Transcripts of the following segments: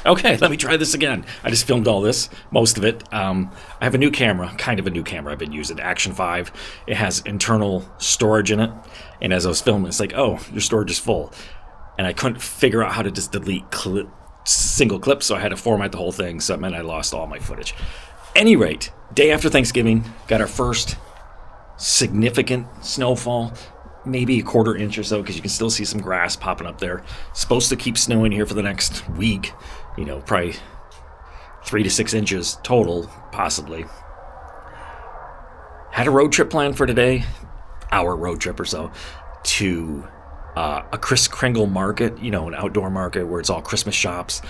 okay, let me try this again. I just filmed all this, most of it. I have a new camera, kind of a new camera I've been using, Action 5. It has internal storage in it. And as I was filming, it's like, oh, your storage is full. And I couldn't figure out how to just delete single clips, so I had to format the whole thing, so it meant I lost all my footage. Any rate, day after Thanksgiving, got our first significant snowfall, maybe a quarter inch or so, because you can still see some grass popping up there. Supposed to keep snowing here for the next week, probably 3 to 6 inches total, possibly. Had a road trip planned for today, hour road trip or so, to a Kris Kringle market, an outdoor market where it's all Christmas shops,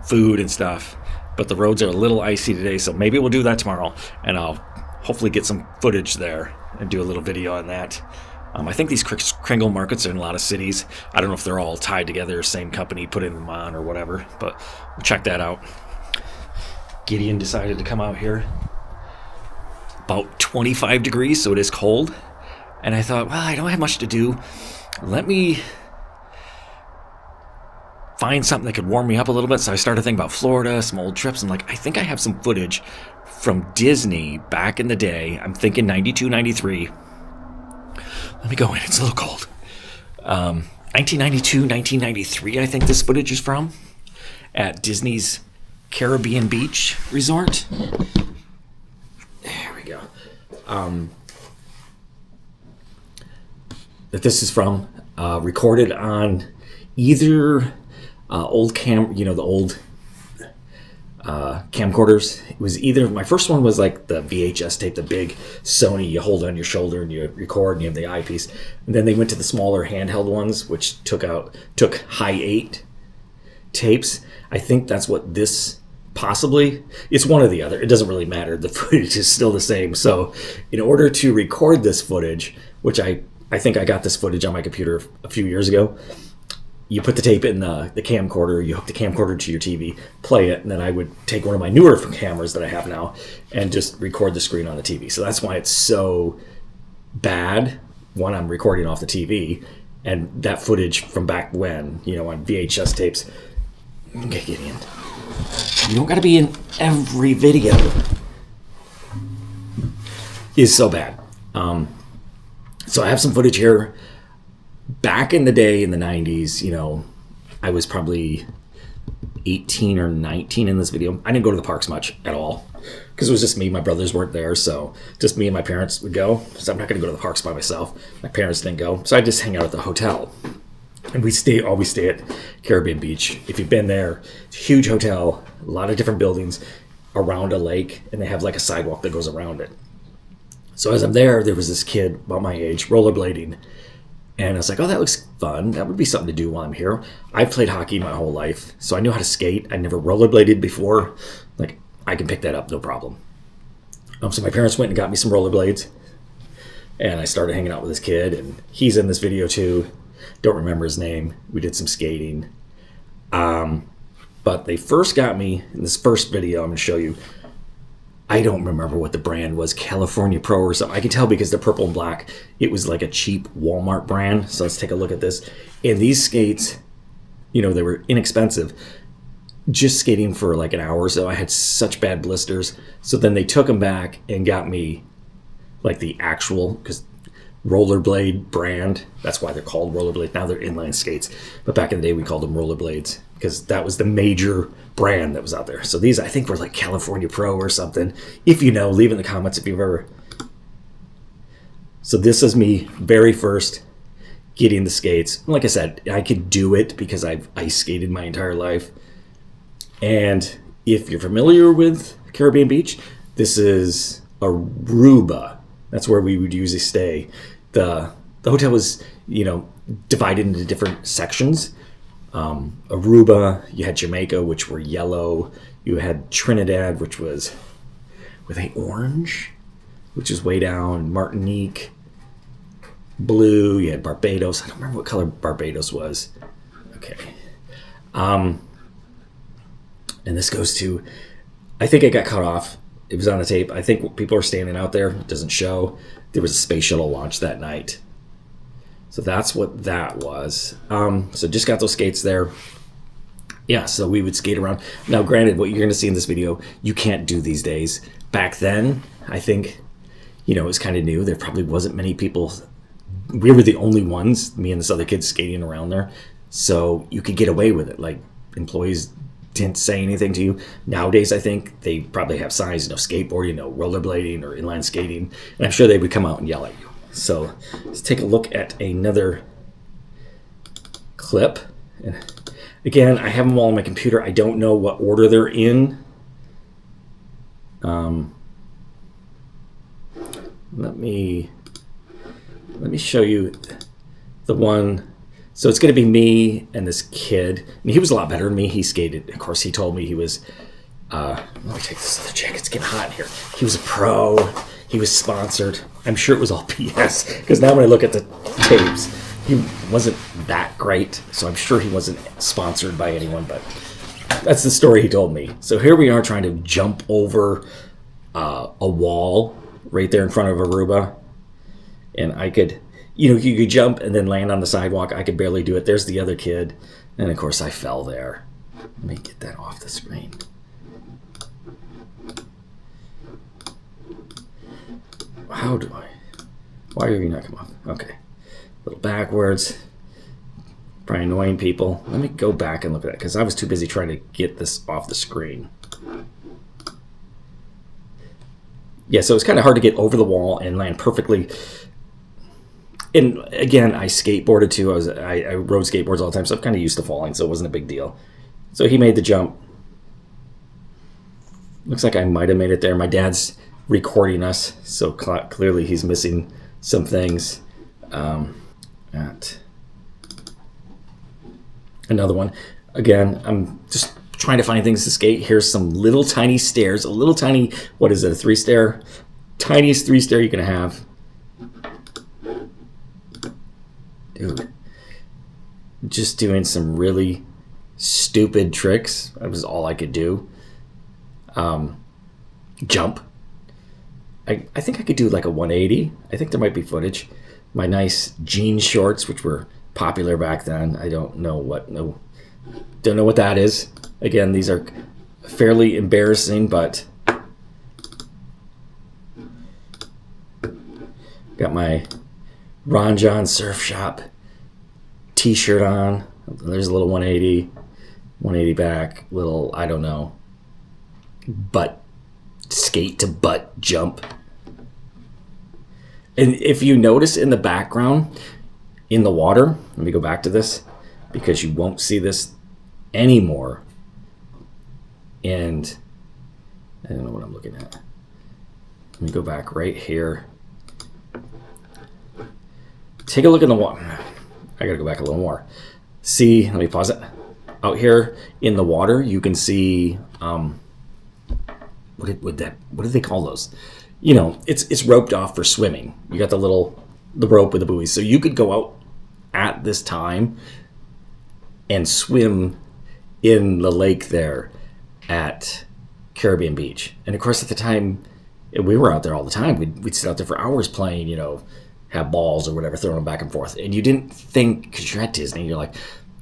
food and stuff. But the roads are a little icy today, so maybe we'll do that tomorrow, and I'll hopefully get some footage there and do a little video on that. I think these Kris Kringle markets are in a lot of cities. I don't know if they're all tied together, same company putting them on or whatever, but we'll check that out. Gideon decided to come out here. About 25 degrees, so it is cold. And I thought, well, I don't have much to do. Let me find something that could warm me up a little bit. So I started thinking about Florida, some old trips. I'm like, I think I have some footage from Disney back in the day. I'm thinking 92, 93. Let me go in. It's a little cold. 1992, 1993, I think this footage is from, at Disney's Caribbean Beach Resort. There we go. That this is from, recorded on either old the old camcorders. It was either, my first one was like the VHS tape, the big Sony, you hold it on your shoulder and you record and you have the eyepiece. And then they went to the smaller handheld ones, which took high 8 tapes. I think that's what this possibly, it's one or the other. It doesn't really matter. The footage is still the same. So in order to record this footage, which I think I got this footage on my computer a few years ago, you put the tape in the camcorder, you hook the camcorder to your TV, play it, and then I would take one of my newer cameras that I have now and just record the screen on the TV. So that's why it's so bad when I'm recording off the TV. And that footage from back when, on VHS tapes, okay, Gideon, you don't got to be in every video, is so bad. So I have some footage here. Back in the day, in the 90s, I was probably 18 or 19 in this video. I didn't go to the parks much at all because it was just me. My brothers weren't there, so just me and my parents would go. So I'm not going to go to the parks by myself. My parents didn't go, so I just hang out at the hotel. And we always stay at Caribbean Beach. If you've been there, it's a huge hotel, a lot of different buildings around a lake, and they have like a sidewalk that goes around it. So as I'm there was this kid about my age rollerblading. And I was like, oh, that looks fun. That would be something to do while I'm here. I've played hockey my whole life, so I knew how to skate. I never rollerbladed before. Like, I can pick that up, no problem. So my parents went and got me some rollerblades. And I started hanging out with this kid, and he's in this video too. Don't remember his name. We did some skating. But they first got me, in this first video I'm going to show you, I don't remember what the brand was, California Pro or something. I can tell because they're purple and black. It was like a cheap Walmart brand. So let's take a look at this. And these skates, they were inexpensive. Just skating for like an hour or so, I had such bad blisters. So then they took them back and got me like the actual, because rollerblade brand, that's why they're called rollerblade. Now they're inline skates. But back in the day, we called them rollerblades because that was the major brand that was out there. So these, I think, were like California Pro or something. If you know, leave in the comments if you've ever. So this is me very first getting the skates. Like I said, I could do it because I've ice skated my entire life. And if you're familiar with Caribbean Beach, this is Aruba. That's where we would usually stay. The hotel was, divided into different sections. Aruba, you had Jamaica, which were yellow. You had Trinidad, which were they orange? Which is way down. Martinique, blue. You had Barbados. I don't remember what color Barbados was. Okay. And this goes to, I think it got cut off. It was on a tape. I think people are standing out there. It doesn't show. There was a space shuttle launch that night. So that's what that was. So just got those skates there. Yeah, so we would skate around. Now, granted, what you're going to see in this video, you can't do these days. Back then, I think, it was kind of new. There probably wasn't many people. We were the only ones, me and this other kid, skating around there. So you could get away with it. Like, employees didn't say anything to you. Nowadays, I think they probably have signs, skateboarding, rollerblading, or inline skating. And I'm sure they would come out and yell at you. So let's take a look at another clip. And again, I have them all on my computer. I don't know what order they're in. Let me show you the one. So it's going to be me and this kid. And he was a lot better than me. He skated. Of course, he told me he was, let me take this other jacket. It's getting hot in here. He was a pro. He was sponsored. I'm sure it was all BS. Because now when I look at the tapes, he wasn't that great. So I'm sure he wasn't sponsored by anyone. But that's the story he told me. So here we are trying to jump over a wall right there in front of Aruba. And I could... you could jump and then land on the sidewalk. I could barely do it. There's the other kid. And, of course, I fell there. Let me get that off the screen. How do I? Why are you not coming off? Okay. A little backwards. Probably annoying people. Let me go back and look at that because I was too busy trying to get this off the screen. Yeah, so it's kind of hard to get over the wall and land perfectly. And again, I skateboarded too. I rode skateboards all the time, so I'm kind of used to falling, so it wasn't a big deal. So he made the jump. Looks like I might have made it there. My dad's recording us, so clearly he's missing some things. At another one. Again, I'm just trying to find things to skate. Here's some little tiny stairs. A little tiny, what is it, a 3-stair? Tiniest 3-stair you can have. Dude, just doing some really stupid tricks. That was all I could do. Jump. I think I could do like a 180. I think there might be footage. My nice jean shorts, which were popular back then. I don't know what that is. Again, these are fairly embarrassing, but got my Ron John Surf Shop t-shirt on. There's a little 180 back, little, I don't know, butt, skate to butt jump. And if you notice in the background, in the water, let me go back to this, because you won't see this anymore. And I don't know what I'm looking at. Let me go back right here. Take a look in the water. I gotta go back a little more. See, let me pause it. Out here in the water, you can see, what do they call those? It's roped off for swimming. You got the rope with the buoys. So you could go out at this time and swim in the lake there at Caribbean Beach. And of course, at the time, we were out there all the time. We'd sit out there for hours playing, have balls or whatever, throwing them back and forth. And you didn't think, because you're at Disney, you're like,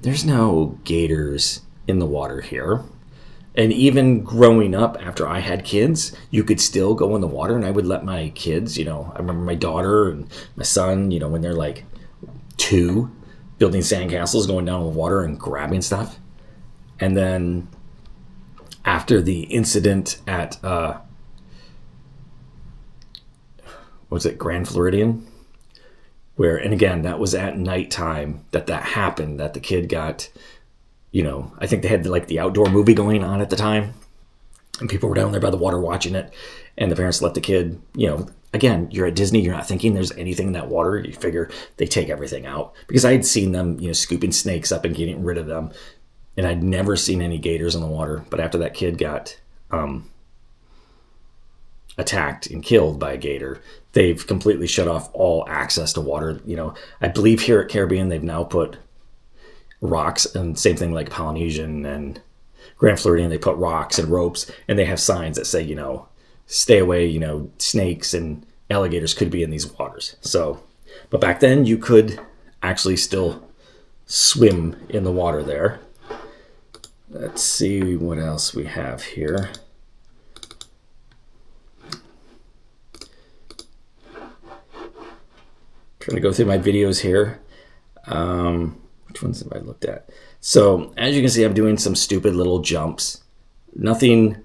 there's no gators in the water here. And even growing up, after I had kids, you could still go in the water, and I would let my kids, I remember my daughter and my son, when they're like 2, building sandcastles, going down in the water and grabbing stuff. And then after the incident at, Grand Floridian? And again, that was at nighttime that happened, that the kid got, I think they had the outdoor movie going on at the time, and people were down there by the water watching it, and the parents let the kid, again, you're at Disney, you're not thinking there's anything in that water. You figure they take everything out, because I had seen them, scooping snakes up and getting rid of them, and I'd never seen any gators in the water. But after that kid got attacked and killed by a gator, they've completely shut off all access to water. I believe here at Caribbean, they've now put rocks, and same thing like Polynesian and Grand Floridian, they put rocks and ropes, and they have signs that say, stay away, snakes and alligators could be in these waters. So, but back then you could actually still swim in the water there. Let's see what else we have here. Trying to go through my videos here. Which ones have I looked at? So as you can see, I'm doing some stupid little jumps. Nothing,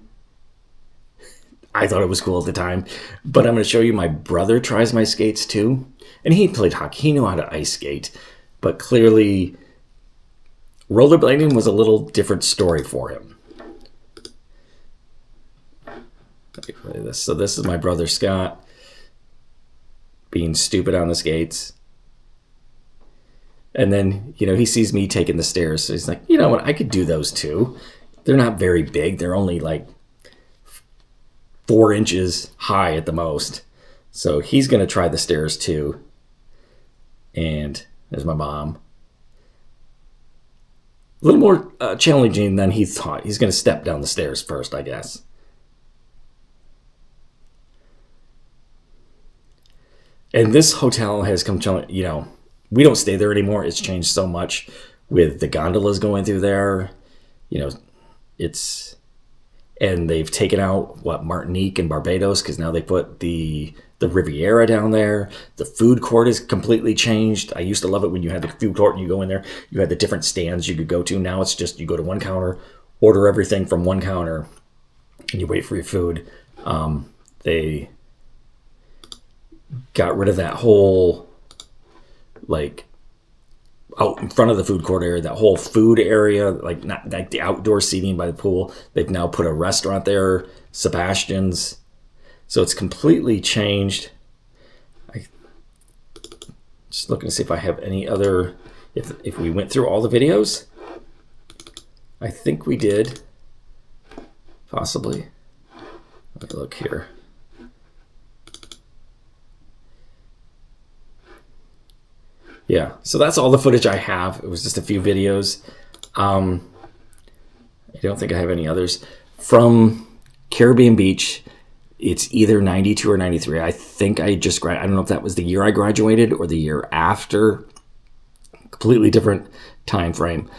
I thought it was cool at the time, but I'm going to show you my brother tries my skates too. And he played hockey. He knew how to ice skate, but clearly rollerblading was a little different story for him. Let me play this. So this is my brother Scott being stupid on the skates. And then, you know, he sees me taking the stairs. So he's like, you know what? I could do those too. They're not very big. They're only like 4 inches high at the most. So he's going to try the stairs too. And there's my mom. A little more challenging than he thought. He's going to step down the stairs first, I guess. And this hotel has come, you know, we don't stay there anymore. It's changed so much with the gondolas going through there. You know, and they've taken out Martinique and Barbados, because now they put the Riviera down there. The food court is completely changed. I used to love it when you had the food court and you go in there, you had the different stands you could go to. Now it's just you go to one counter, order everything from one counter, and you wait for your food. They got rid of that whole, like, out in front of the food court area, that whole food area, like not like the outdoor seating by the pool. They've now put a restaurant there, Sebastian's. So it's completely changed. I just looking to see if I have any other, if we went through all the videos. I think we did. Possibly. Let me look here. Yeah, so that's all the footage I have. It was just a few videos. I don't think I have any others. From Caribbean Beach, it's either 92 or 93. I think I don't know if that was the year I graduated or the year after. Completely different time frame.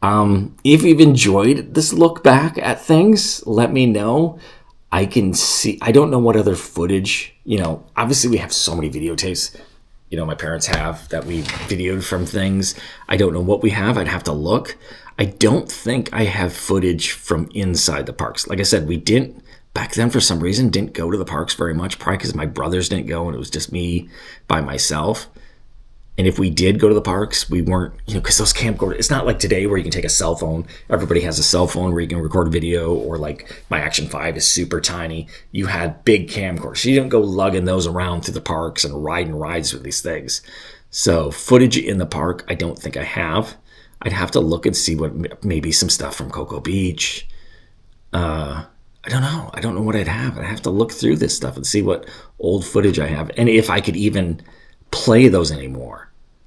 If you've enjoyed this look back at things, let me know. I don't know what other footage, you know, obviously we have so many videotapes, you know, my parents have that we videoed from things. I don't know what we have. I'd have to look. I don't think I have footage from inside the parks. Like I said, we didn't, back then for some reason, didn't go to the parks very much, probably because my brothers didn't go and it was just me by myself. And if we did go to the parks, we weren't, you know, because those camcorders, it's not like today where you can take a cell phone. Everybody has a cell phone where you can record video, or like my Action 5 is super tiny. You had big camcorders. You didn't go lugging those around through the parks and riding rides with these things. So footage in the park, I don't think I have. I'd have to look and see what, maybe some stuff from Cocoa Beach. I don't know. I don't know what I'd have. I'd have to look through this stuff and see what old footage I have. And if I could even play those anymore.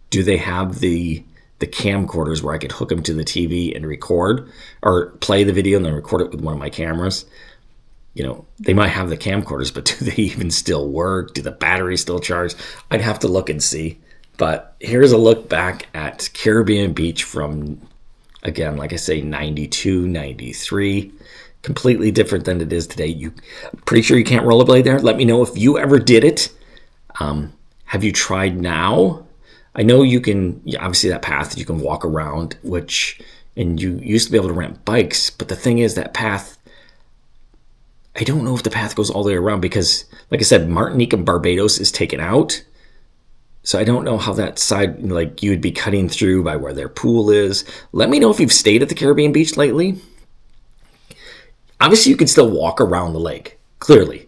Do they have the camcorders where I could hook them to the TV and record, or play the video and then record it with one of my cameras? You know, they might have the camcorders, but do they even still work? Do the batteries still charge? I'd have to look and see. But here's a look back at Caribbean Beach from, again, like I say, 92, 93. Completely different than it is today. I'm pretty sure you can't rollerblade there. Let me know if you ever did it. Have you tried now? I know you can, obviously that path you can walk around, and you used to be able to rent bikes, but the thing is that path, I don't know if the path goes all the way around because, like I said, Martinique and Barbados is taken out. So I don't know how that side, like you would be cutting through by where their pool is. Let me know if you've stayed at the Caribbean Beach lately. Obviously you can still walk around the lake, clearly.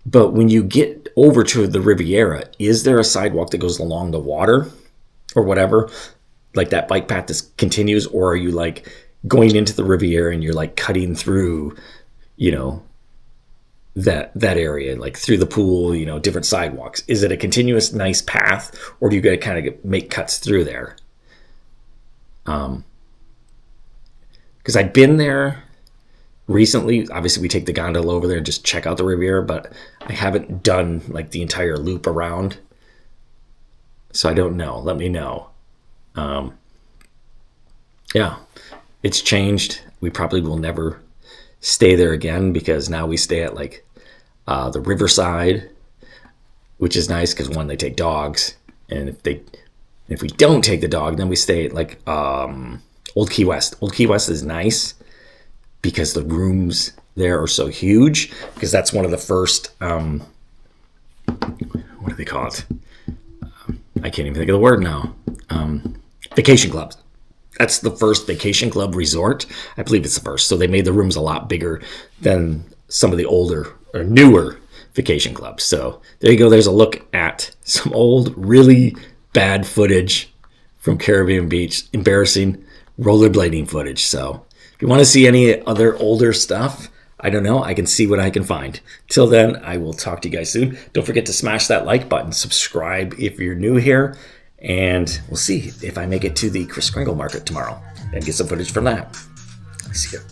But when you get over to the Riviera, is there a sidewalk that goes along the water or whatever? Like that bike path just continues, or are you like going into the Riviera and you're like cutting through, you know, that area, like through the pool, you know, different sidewalks? Is it a continuous nice path, or do you got to kind of make cuts through there? Because I've been there recently. Obviously we take the gondola over there and just check out the Riviera, but I haven't done like the entire loop around, so I don't know. Let me know. Yeah, it's changed. We probably will never stay there again because now we stay at like the Riverside, which is nice because one, they take dogs, and if we don't take the dog, then we stay at like Old Key West. Old Key West is nice because the rooms there are so huge. Because that's one of the first what do they call it? I can't even think of the word now. Vacation clubs. That's the first vacation club resort. I believe it's the first. So they made the rooms a lot bigger than some of the older or newer vacation clubs. So there you go. There's a look at some old, really bad footage from Caribbean Beach. Embarrassing rollerblading footage. So if you want to see any other older stuff, I don't know. I can see what I can find. Till then, I will talk to you guys soon. Don't forget to smash that like button. Subscribe if you're new here. And we'll see if I make it to the Kris Kringle market tomorrow and get some footage from that. See you.